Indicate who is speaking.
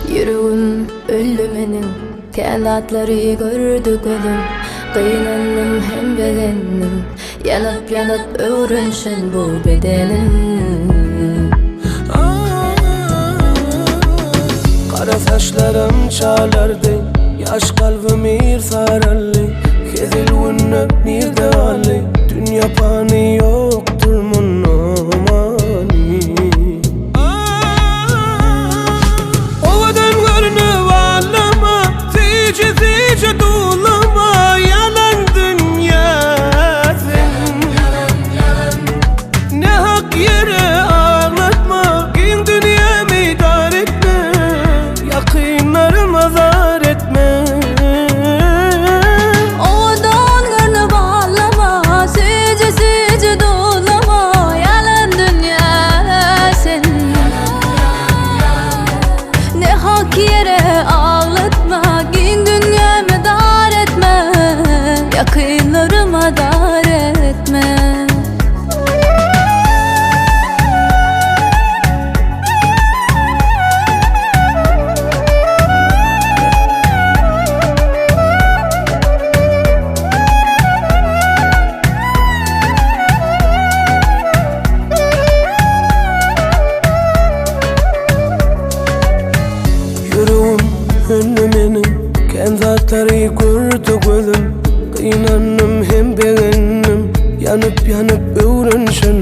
Speaker 1: Yüreğim öldü menin, kenatları gördü gözüm. Kıynandım hem beğendim, yanıp yanıp öğrenşin bu bedenim.
Speaker 2: Kara saçlarım çalardı, yaş kalbim irfarallı. Kezil unne nirde alli, dünya pani yoktur munnomani. Ovadan görünü vallama, zice dolama, yalan dünya sen. Ne hak yere ağlatma, gün dünyamı dar etme, yakınlarıma zar etme.
Speaker 1: Yakınlarıma dar etme.
Speaker 2: Yüreğim önlü benim, kendileri gördü gözüm. Kıynandım hem beğendim, yanıp yanıp öğrenşen